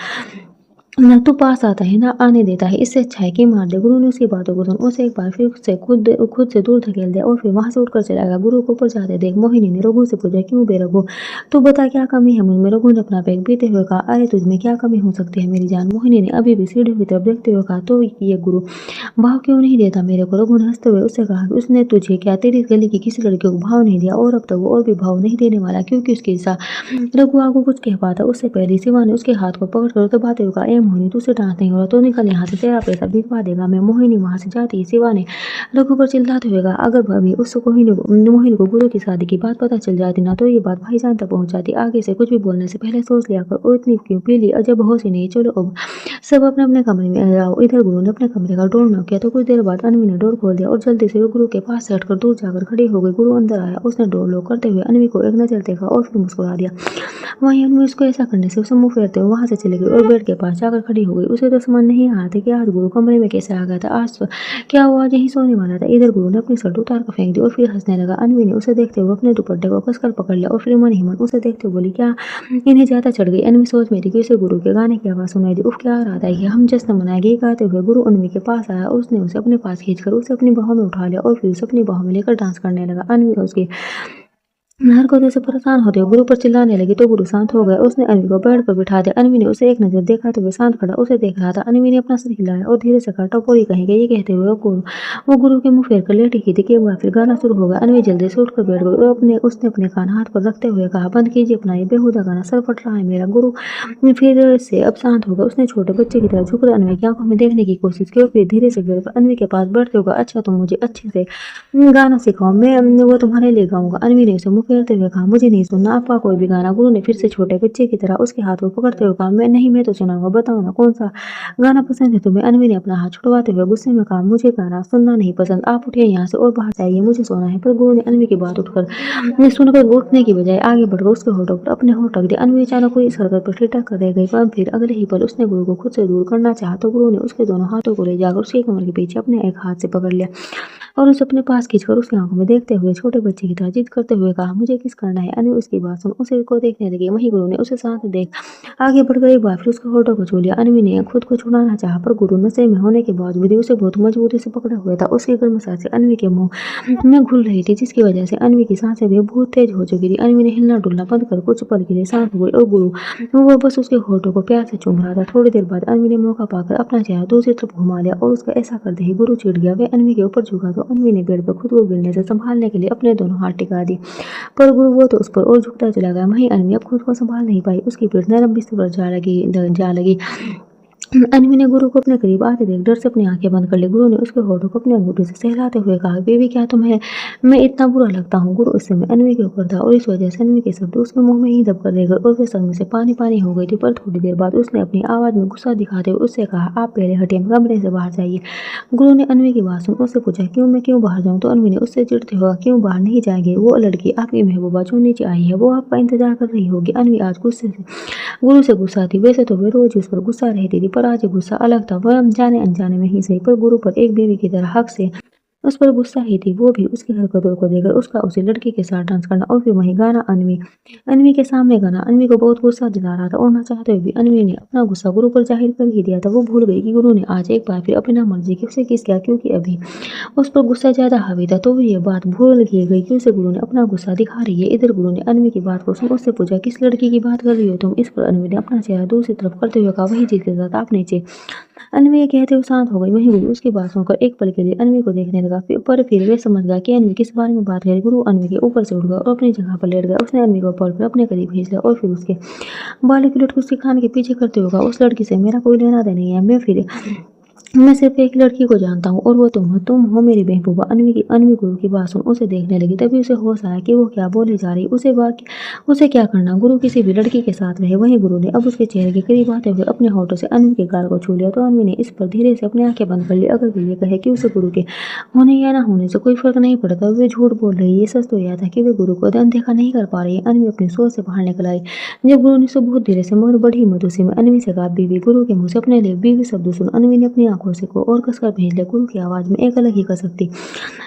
ना, तू पास आता है ना आने देता है, इससे अच्छा है कि मार दे। गुरु ने उसकी बातों को सुन उसे एक बार फिर से खुद से दूर धकेल दिया और फिर वहां से उठकर चला गया। गुरु को ऊपर जाते देख मोहिनी ने रघु से पूछा, क्यों बे रघु, तू बता क्या कमी है मुझमें? रघु ने अपना बैग पीते हुए कहा, अरे तुझमें क्या कमी हो सकती है मेरी जान? मोहिनी ने अभी भी सीढ़ियों की तरफ देखते हुए कहा, तो ये गुरु भाव क्यों नहीं देता मेरे को? रघु ने हंसते हुए उससे कहा, उसने तुझे क्या तेरी गली की किसी लड़की को भाव नहीं दिया और अब तक वो और भी भाव नहीं देने वाला, क्योंकि उसके साथ रघु आगू कुछ कह पाता उससे पहले शिवा ने उसके हाथ को पकड़कर दबाते हुए कहा, मोहिनी तुझसे डांस नहीं हो रहा, तो निकल यहाँ से, तेरा पैसा भिजवा देगा मैं। मोहिनी वहाँ से जाती है। शिवा ने रघु पर चिल्लाते हुए कहा, अगर भाभी उस मोहिनी को गुरु की शादी की बात पता चल जाती ना, तो ये बात भाईजान तक पहुंच जाती। आगे से कुछ भी बोलने से पहले सोच लिया कर। और इतनी क्यों पी ली? जब होश ही नहीं, चलो अब सब अपने अपने कमरे में जाओ। इधर गुरु ने अपने कमरे का डोर नॉक किया तो कुछ देर बाद अनवी ने डोर खोल दिया और जल्दी से वो गुरु के पास से हटकर दूर जाकर खड़ी हो गई। गुरु अंदर आया, उसने डोर लॉक करते हुए अनवी को एक नजर देखा और फिर मुस्कुरा दिया। वहीं अनवी उसको ऐसा करने से उसे मुंह फेरते हुए वहां से चली गई और बेड के पास जाकर खड़ी हो गई। उसे तो समझ नहीं आ रहा था कि आज गुरु कमरे में कैसे आ गया था। आज क्या वो आज यहीं सोने वाला था? इधर गुरु ने अपनी शर्ट उतार कर फेंक दी और फिर हंसने लगा। अनवी ने उसे देखते हुए अपने दुपट्टे को कसकर पकड़ लिया और फिर मन ही मन उसे देखते हुए बोली, क्या इन्हें ज्यादा चढ़ गई? अनवी सोच में थी कि उसे गुरु के गाने की आवाज सुनाई दी। उफ, क्या रहा था ये, हम जश्न मनाएंगे गाते हुए। गुरु अनवी के पास आया और उसने उसे अपने पास खींचकर उसे अपनी बाहों में उठा लिया और फिर उसे अपनी बाहों में लेकर डांस करने लगा। अनवी उसकी हरकतों से परेशान होते हुए गुरु पर चिल्लाने लगी तो गुरु शांत हो गया। उसने अनवी को बेड पर बिठा दिया। अनवी ने उसे एक नजर देखा तो वे शांत खड़ा उसे देख रहा था। अनवी ने अपना सिर हिलाया और धीरे से कहा, टपोरी कहेंगे, ये कहते हुए वो गुरु के मुंह फेर कर लेटी ही थी कि वह फिर गाना शुरू हो गया। अनवी जल्दी से उठकर बैठ गई और उसने अपने कान हाथ पर रखते हुए कहा, बंद कीजिए अपना ये बेहुदा गाना, सर फट रहा है मेरा। गुरु फिर से अब शांत हो गया। उसने छोटे बच्चे की तरह झुककर अनवी की आंखों में देखने की कोशिश की और फिर धीरे से गिर अनवी के पास बैठते हुए, अच्छा तुम मुझे अच्छे से गाना सिखाओ, मैं वो तुम्हारे लिए गाऊंगा। अनवी ने उसे मुंह फेरते हुए कहा, मुझे नहीं सुनना आपका कोई भी गाना। गुरु ने फिर से छोटे बच्चे की तरह उसके हाथ को पकड़ते हुए कहा, मैं नहीं, मैं तो सुनाऊंगा, बताओ ना कौन सा गाना पसंद है तुम्हें? अनवी ने अपना हाथ छुड़वाते हुए गुस्से में कहा, मुझे गाना सुनना नहीं पसंद, आप उठिए यहाँ से और बाहर जाइए, मुझे सोना है। पर गुरु ने अनवी की बात सुनकर उठने की बजाय आगे बढ़कर उसके होठों पर अपने होठ रख दिए। अनवी अचानक हुई इस हरकत पर ठिठक कर रह गई, पर फिर अगले ही पल उसने गुरु को खुद से दूर करना चाहा तो गुरु ने उसके दोनों हाथों को ले जाकर उसके कमर के पीछे अपने एक हाथ से पकड़ लिया और उसे अपने पास खींचकर उसकी आंखों में देखते हुए छोटे बच्चे की तरह जिद करते हुए कहा, मुझे किस करना है। अनु उसकी बात सुन उसे को देखने लगी। वहीं गुरु ने उसे साथ देख आगे बढ़कर एक बार फिर उसके होठों को छू लिया। अनवी ने खुद को छुड़ाना चाहा पर गुरु नशे में होने के बावजूद भी उसे बहुत मजबूती से पकड़ा हुआ था। उसकी गर्म सांसें अनवी के मुंह में घुल रही थी जिसकी वजह से अनवी की सांसें भी बहुत तेज हो चुकी थी। अनवी ने हिलना डुलना बंद कर कुछ पल के लिए शांत हो गई और गुरु वो बस उसके होठों को प्यार से चूम रहा था। थोड़ी देर बाद अनवी ने मौका पाकर अपना चेहरा दूसरी तरफ घुमा लिया और उसका ऐसा करते ही गुरु चिढ़ गया। वे अनवी के ऊपर झुका तो अनवी ने बेड पर खुद को गिरने से संभालने के लिए अपने दोनों हाथ टिका दिए, पर गुरु वो तो उस पर और झुकता चला गया। वहीं अनवी अब खुद को संभाल नहीं पाई। उसकी पीठ नरम बिस्तर पर जा लगी। अनवी ने गुरु को अपने करीब आते देख डर से अपनी आंखें बंद कर ली। गुरु ने उसके होठों को अपने अंगूठे से सहलाते हुए कहा, बेबी क्या तुम्हें मैं इतना बुरा लगता हूँ? गुरु इस समय अनवी के ऊपर था और इस वजह से अनवी के शब्द उसके मुंह में ही दब कर रह गए और वे संग से पानी पानी हो गई थी। पर थोड़ी देर बाद उसने अपनी आवाज में गुस्सा दिखाते हुए उससे कहा, आप पहले हटिए, कमरे से बाहर जाइए। गुरु ने अनवी की बात सुन उससे पूछा, क्यों, मैं क्यों बाहर जाऊँ? तो अनवी ने उससे चिढ़ते हुआ, क्यों बाहर नहीं जाएंगे? वो लड़की आपकी महबूबा जो नीचे आई है वो आपका इंतजार कर रही होगी। अनवी आज गुस्से से गुरु से गुस्सा थी। वैसे तो वे रोज उस पर गुस्सा रहती थी पर आज गुस्सा अलग था। वह जाने अनजाने में ही सही पर गुरु पर एक बीवी की तरह हक से उस पर गुस्सा ही थी। वो भी उसकी हरकतों को देखकर उसका उसी लड़की के साथ डांस करना और फिर वही गाना अनवी के सामने गाना अनवी को बहुत गुस्सा दिला रहा था और ना चाहते हुए भी अनवी ने अपना गुस्सा गुरु पर जाहिर कर ही दिया था। वो भूल गई कि गुरु ने आज एक बार फिर अपनी मर्जी की उसे किस किया क्योंकि अभी उस पर गुस्सा ज्यादा हावी था। तो वो ये बात भूल ही गई कि उसे गुरु ने अपना गुस्सा दिखा रही है। इधर गुरु ने अनवी की बात को सुन उससे पूछा, किस लड़की की बात कर रही हो तुम? इस पर अनवी ने अपना चेहरा दूसरी तरफ करते हुए कहा, वही जिसके साथ आप नीचे। अनवी ये कहते हुए शांत हो गई। वहीं गुरु उसकी बात सुनकर एक पल के लिए अनवी को देखने लगा पर फिर वे समझ गया कि अनवी किस बारे में बात करी। गुरु अनवी के ऊपर से उठ गया और अपनी जगह पर लेट गया। उसने अनवी को पकड़ कर अपने करीब खींच लिया और फिर उसके बालों की लुट को उसके कान के पीछे करते हुए कहा, उस लड़की से मेरा कोई लेना देना नहीं है। मैं सिर्फ एक लड़की को जानता हूँ और वो तुम हो मेरी महबूबा। अनवी गुरु की बात सुन उसे देखने लगी। तभी उसे होश आया कि वो क्या बोले जा रही। उसे क्या करना, गुरु किसी भी लड़की के साथ रहे। वहीं गुरु ने अब उसके चेहरे के करीब आते हुए अपने होठों से अनवी के गाल को छू लिया तो अनवी ने इस पर धीरे से अपनी आंखें बंद कर ली। अगर वो ये कहे कि उसे गुरु के होने या ना होने से कोई फर्क नहीं पड़ता, वे झूठ बोल रही है। सच तो यह था कि वे गुरु को अनदेखा नहीं कर पा रही है। अनवी अपनी सोच से बाहर निकल आई जब गुरु ने उसे बहुत धीरे से मगर बड़ी मधुसी में अनवी से कहा, बीवी। गुरु के मुंह से अपने लिए बीवी शब्द सुन अनवी ने अपनी आंखों से को और कसकर भेज लिया। गुरु की आवाज में एक अलग ही कसक थी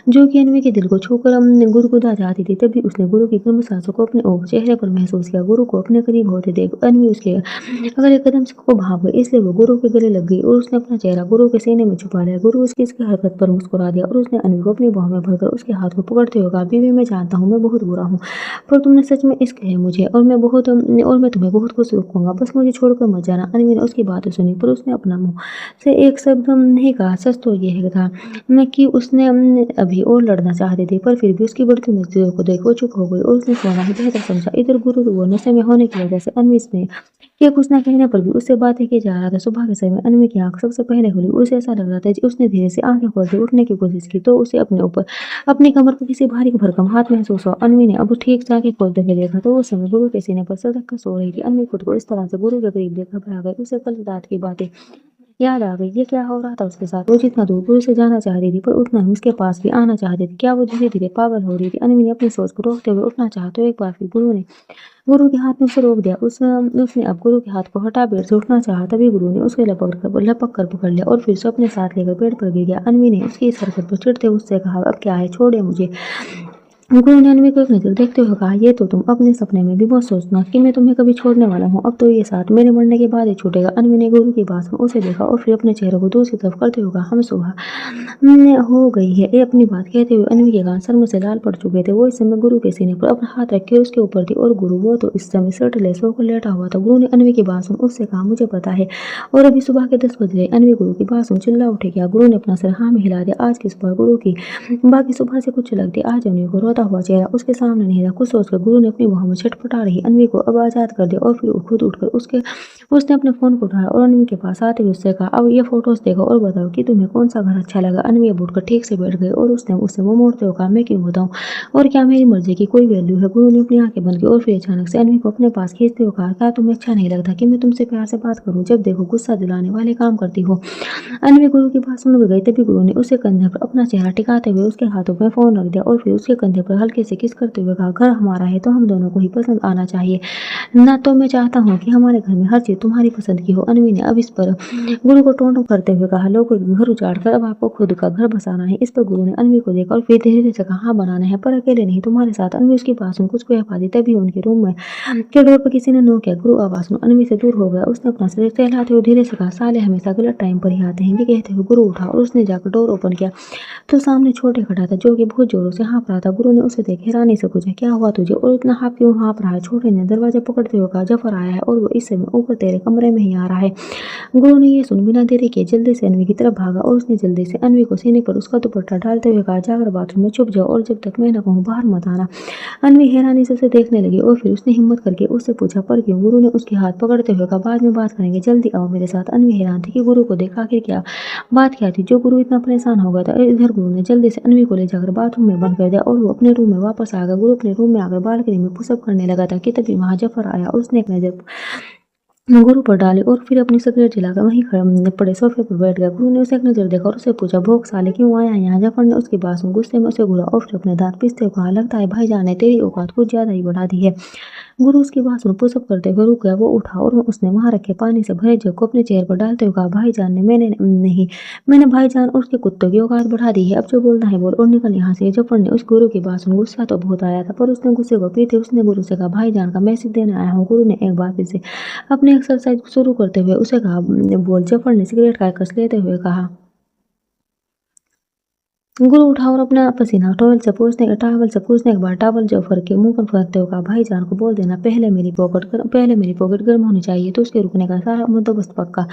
जो कि अनवी के दिल को छूकर गुदगुदा जाती थी। तभी उसने गुरु की गर्म सांसों को अपने चेहरे पर महसूस किया। गुरु को अपने करीब होते देख अनवी उसके अगले कदम से को भाग गई, इसलिए वो गुरु के गले लग गई और उसने अपना चेहरा गुरु के सीने में छुपा लिया। गुरु उसकी इसकी हरकत पर मुस्कुरा दिया और उसने अनवी को अपनी बाहों में भरकर उसके हाथ को पकड़ते हुए कहा, बीवी मैं जानता हूँ मैं बहुत बुरा हूँ पर तुमने सच में इश्क है मुझे और मैं तुम्हें बहुत खुश रखूंगा, बस मुझे छोड़कर मत जाना। अनवी ने उसकी बातें सुनी पर उसने अपना मुंह से एक शब्द एकदम नहीं कहा, सच तो ये था न कि उसने अभी और लड़ना चाहती थी, पर फिर भी उसकी बढ़ती नज़रों को देख वो चुप हो गई और उसने सोना ही बेहतर समझा। इधर गुरु वो नशे में होने की वजह से अन्वी में कि कुछ ना कहने पर भी उससे बातें किए जा रहा था। सुबह के समय अन्वी की आँख सबसे पहले खुली। उसे ऐसा लग रहा था कि उसने धीरे से आँखें खोलते उठने की कोशिश की तो उसे अपने ऊपर अपनी कमर पर किसी भारी भरकम हाथ महसूस हुआ। अन्वी ने अब ठीक से आँखें खोलते हुए देखा तो उस समय गुरु के सीने पर सर रख कर सो रही थी। अन्वी खुद को इस तरह से गुरु के करीब देख घबरा गई। उसे कल रात की बातें याद आ गई। ये क्या हो रहा था उसके साथ? वो जितना दूर गुरु से जाना चाहती थी पर उतना ही उसके पास भी आना चाहती थी। क्या वो धीरे-धीरे पागल हो रही थी? अन्वी ने अपनी सोच को रोकते हुए उठना चाहा तो एक बार फिर गुरु के हाथ में उसे रोक दिया। उसने अब गुरु के हाथ को हटा बेड से उठना चाहा तभी गुरु ने उसे लपक कर पकड़ लिया और फिर से अपने साथ लेकर बेड पर गिर गया। अन्वी ने उसकी इस हरकत पर चिढ़ते हुए उससे कहा, अब क्या है, छोड़े मुझे। गुरु ने अन्वी को एक नज़र देखते हुए कहा, ये तो तुम अपने सपने में भी मत सोचना कि मैं तुम्हें कभी छोड़ने वाला हूँ। अब तो ये साथ मेरे मरने के बाद ही छूटेगा। अन्वी ने गुरु की बात सुन उसे देखा और फिर अपने चेहरे को दूसरी तरफ करते हुए कहा, हम सुबह हो गई है। ये अपनी बात कहते हुए अन्वी के कान सर से लाल पड़ चुके थे। वो इस समय गुरु के सीने पर अपना हाथ रखे उसके ऊपर थी और गुरु वो तो इस समय शर्टलेस होकर लेटा हुआ था। गुरु ने अन्वी की बात सुन उससे कहा, मुझे पता है और अभी सुबह के 10 बज रहे। अन्वी गुरु की बात सुन चिल्ला उठी। क्या? गुरु ने अपना सर हाँ में हिला दिया। आज की सुबह गुरु की बाकी सुबह से कुछ अलग थी। आज अन्वी को रोता हुआ चेहरा उसके सामने नहीं था। कुछ सोचकर गुरु ने अपनी बाहों में छटपटा रही अन्वी को अब आजाद कर दिया और फिर खुद उठकर उसने अपने फोन को उठाया और अन्वी के पास आते हुए उससे कहा, अब ये फोटोज देखो और बताओ कि तुम्हें कौन सा घर अच्छा लगा। अन्वी अब उठकर ठीक से बैठ गई और उसने उससे मुंह मोड़ते हुए कहा, मैं क्यों बताऊं और क्या मेरी मर्जी की कोई वैल्यू है। गुरु ने अपनी आंखें बंद की और फिर अचानक से अन्वी को अपने पास खींचते हुए कहा, क्या तुम्हें अच्छा नहीं लगता कि मैं तुमसे प्यार से बात करूं? जब देखो गुस्सा दिलाने वाले काम करती हो। अन्वी गुरु की बात सुन गई तभी गुरु ने उसके कंधे पर अपना चेहरा टिकाते हुए उसके हाथों में फोन रख दिया और फिर उसके कंधे पर हल्के से किस करते हुए कहा, घर हमारा है तो हम दोनों को ही पसंद आना चाहिए ना। तो मैं चाहता हूँ कि हमारे घर में हर चीज तुम्हारी पसंद की हो। अन्वी ने अब इस पर गुरु को टोंट करते हुए कहा, लोगों के घर उजाड़ कर अब आपको खुद का घर बसाना है। इस पर गुरु ने अन्वी को देखा और फिर धीरे से कहा, हाँ बनाना है पर अकेले नहीं, तुम्हारे साथ। अन्वी उसकी बात सुन कुछ बेह पाती तभी उनके रूम में के डोर पर किसी ने नोक किया। गुरु आवाज सुन अन्वी से दूर हो गया। उसने अपना सिर सहलाते हुए धीरे से कहा, साले हमेशा गलत टाइम पर ही आते हैं। ये कहते हुए गुरु उठा और उसने जाकर डोर ओपन किया तो सामने छोटे खड़ा था जो कि बहुत जोरों से हाँफ रहा था। गुरु ने उसे देख हैरानी से पूछा, क्या हुआ तुझे और इतना हाथ क्यों हाँफ रहा है? छोटे ने दरवाजा पकड़ते हुए कहा, जफर आया है और वो इस समय ऊपर तेरे कमरे में ही आ रहा है। गुरु ने ये सुन बिना देरी किए जल्दी से अन्वी की तरफ भागा और उसने जल्दी से अन्वी को सीने पर उसका दुपट्टा डालते हुए कहा, जाकर बाथरूम में छुप जाओ और जब तक मैं न कहूँ बाहर मत आना। अन्वी हैरानी से उसे देखने लगी और फिर उसने हिम्मत करके उससे पूछा, पर क्यों? गुरु ने उसके हाथ पकड़ते हुए कहा, बाद में बात करेंगे, जल्दी आओ मेरे साथ। अन्वी हैरान थी कि गुरु को देखा आखिर क्या बात क्या थी जो गुरु इतना परेशान हो गया था। इधर गुरु ने जल्दी से अन्वी को ले जाकर बाथरूम में बंद कर दिया और वो अपने रूम में वापस आ गया। गुरु अपने रूम में आकर बालकनी में पुशअप करने लगा था कि तभी वहां जफर आया और उसने एक नजर गुरु पर डाली और फिर अपनी सिगरेट जलाकर वहीं पड़े सोफे पर बैठ गया। गुरु ने उसे एक नजर देखा और उससे पूछा, भोग साले क्यों आया यहाँ? जफर ने उसकी बात सुन गुस्से में उसे घूरा और फिर अपने दांत पीसते हुए कहा, लगता है भाईजान ने तेरी औकात कुछ ज्यादा ही बढ़ा दी है। गुरु उसकी बात सुन पुशअप करते हुए रुक गया। वो उठा और उसने वहां रखे पानी से भरे जग को अपने चेहरे पर डालते हुए कहा, भाईजान ने मैंने नहीं, मैंने भाईजान और उसके कुत्तों की औकात बढ़ा दी है। अब जो बोलना है बोल और निकल यहाँ से। जफर ने उस गुरु की बात सुन गुस्सा तो बहुत आया था पर उसने गुस्से को पीते उसने गुरु से कहा, भाईजान का मैसेज देने आया हूँ। गुरु ने एक बार फिर से अपनी एक्सरसाइज शुरू करते हुए उसे कहा, बोल। जफर ने सिगरेट का एक कस लेते हुए कहा। गुरु उठा और अपना पसीना टॉवल से पूछने के बाद टॉवल जफर के मुंह पर फेंकते हुए कहा, भाईजान को बोल देना पहले मेरी पॉकेट गर्म होनी चाहिए तो उसके रुकने का सारा बंदोबस्त पक्का।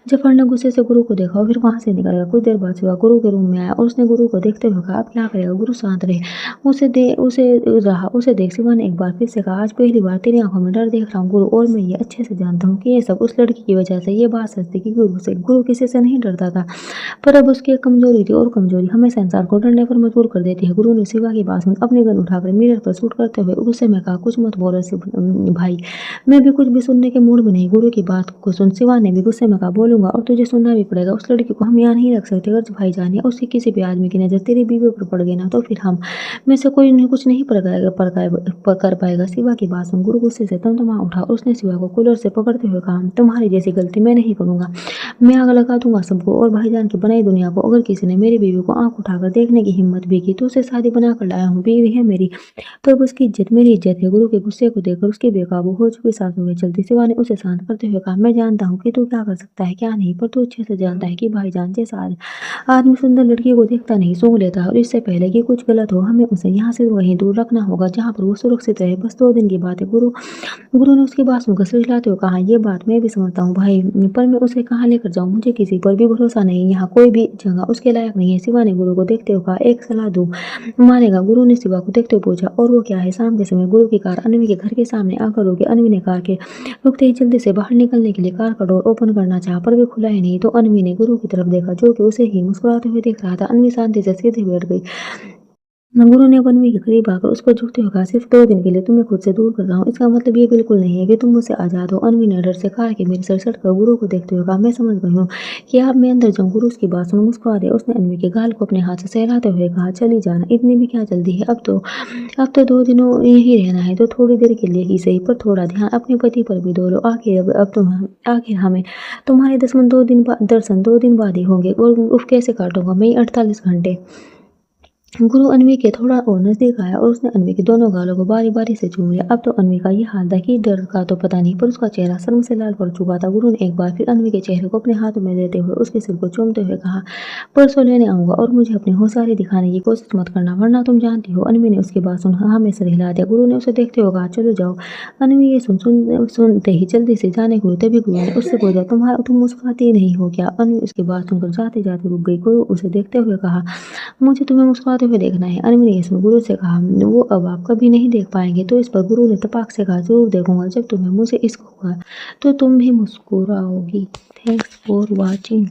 जफर ने गुस्से से गुरु को देखा और फिर वहां से निकल गया। कुछ देर बाद सिवा गुरु के रूम में आया और उसने गुरु को देखते हुए कहा, अब क्या करेगा? गुरु शांत रहे। उसे देख सिवा ने एक बार फिर से कहा, आज पहली बार तेरी आंखों में डर देख रहा हूँ गुरु और मैं ये अच्छे से जानता हूँ कि ये सब उस लड़की की वजह से। ये बात सच थी कि गुरु किसी से नहीं डरता था पर अब उसकी एक कमजोरी थी और कमजोरी हमेशा इंसान को डरने पर मजबूर कर देती है। गुरु ने शिवा की बात सुन अपनी गन उठाकर मिरर पर शूट करते हुए गुस्से में कहा, कुछ मत बोलो भाई, मैं भी कुछ भी सुनने के मूड में नहीं। गुरु की बात को सुन शिवा ने भी गुस्से में कहा, बोलूंगा और तुझे सुनना भी पड़ेगा। उस लड़की को हम यहाँ नहीं रख सकते। अगर भाईजान या उसकी किसी भी आदमी की नजर तेरी बीवी पर पड़ गई ना तो फिर हम में से कोई कुछ नहीं कर पाएगा। शिवा की बात सुन गुरु गुस्से से तमतमा उठा और उसने शिवा को कूलर से पकड़ते हुए कहा, तुम्हारी जैसी गलती मैं नहीं करूंगा। मैं आग लगा दूंगा सबको और भाईजान की बनाई दुनिया को। अगर किसी ने मेरी बीवी को आंख उठाकर जाकर देखने की हिम्मत भी की तो उसे शादी बनाकर लाया हूँ, बीवी है मेरी, तब उसकी इज्जत मेरी इज्जत है। गुरु के गुस्से को देखकर उसकी बेकाबू हो चुकी सांसों में चलती शिवा ने उसे शांत करते हुए कहा, मैं जानता हूँ कि तू क्या कर सकता है क्या नहीं, पर तू अच्छे से जानता है कि भाईजान जैसा आदमी सुंदर लड़की को देखता नहीं सूंघ लेता है, और इससे पहले कि कुछ गलत हो हमें उसे यहाँ से वहीं दूर रखना होगा जहाँ पर वो सुरक्षित रहे। बस 2 दिन की बात है। गुरु ने उसकी बात सुनकर सिरसिलाते हुए कहा, ये बात मैं भी समझता हूँ भाई, पर मैं उसे कहाँ लेकर जाऊँ, मुझे किसी पर भी भरोसा नहीं, यहाँ कोई भी जगह उसके लायक नहीं है। शिवा ने गुरु को देखते हुए कहा, एक सलाह दूँ, मानेगा? गुरु ने शिवा को देखते हुए पूछा, और वो क्या है? शाम के समय गुरु की कार अनवी के घर के सामने आकर रुकी। अनवी ने कार के रुकते ही जल्दी से बाहर निकलने के लिए कार का डोर ओपन करना चाहा, पर वे खुला ही नहीं। तो अनवी ने गुरु की तरफ देखा जो कि उसे ही मुस्कुराते हुए देख रहा था। अनवी शांति से सीधे बैठ गई। गुरु ने बनवी के करीब आकर उसको झुकते हुए कहा, सिर्फ 2 दिन के लिए तुम्हें खुद से दूर कर रहा हूँ, इसका मतलब ये बिल्कुल नहीं है कि तुम मुझसे आजाद हो। अनवी ने डर से कहा कि मेरी सर सट कर गुरु को देखते हुए कहा, मैं समझ गई हूँ कि अब मैं अंदर जाऊँ। गुरु उसकी बात सुन मुस्कुरा दिया। उसने अनवी के गाल को अपने हाथ से सहलाते हुए कहा, चली जाना, इतनी भी क्या जल्दी है? अब तो 2 दिनों यहीं रहना है, तो थोड़ी देर के लिए ही सही, पर थोड़ा ध्यान अपने पति पर भी दो लो। आखिर हमें तुम्हारे दर्शन 2 दिन बाद ही होंगे, और उफ कैसे काटूंगा मैं ये 48 घंटे। गुरु अनवी के थोड़ा और नजदीक आया और उसने अनवी के दोनों गालों को बारी बारी से चूम लिया। अब तो अनवी का ये हाल था कि डर का तो पता नहीं, पर उसका चेहरा शर्म से लाल पड़ चुका था। गुरु ने एक बार फिर अनवी के चेहरे को अपने हाथों में लेते हुए उसके सिर को चूमते हुए कहा, परसों लेने आऊंगा, और मुझे अपनी होशियारी दिखाने की कोशिश मत करना, वरना तुम जानती हो। अनवी ने उसकी बात सुन हाँ में सर हिला दिया। गुरु ने उसे देखते हुए कहा, चलो जाओ। अनवी ये सुनते ही जल्दी से जाने को हुई, तभी गुरु ने उससे पूछा, तुम मुस्कुराती नहीं हो क्या? अनवी उसकी बात सुनकर जाते जाते रुक गई। गुरु उसे देखते हुए कहा, मुझे तुम्हें मुस्कुराते हुए देखना है। अनवी ने ये सुन गुरु से कहा, वो अब आप कभी नहीं देख पाएंगे। तो इस पर गुरु ने तपाक से कहा, जरूर देखूंगा, जब तुम्हें मुझे इश्क होगा तो तुम भी मुस्कुराओगी। Thanks for watching.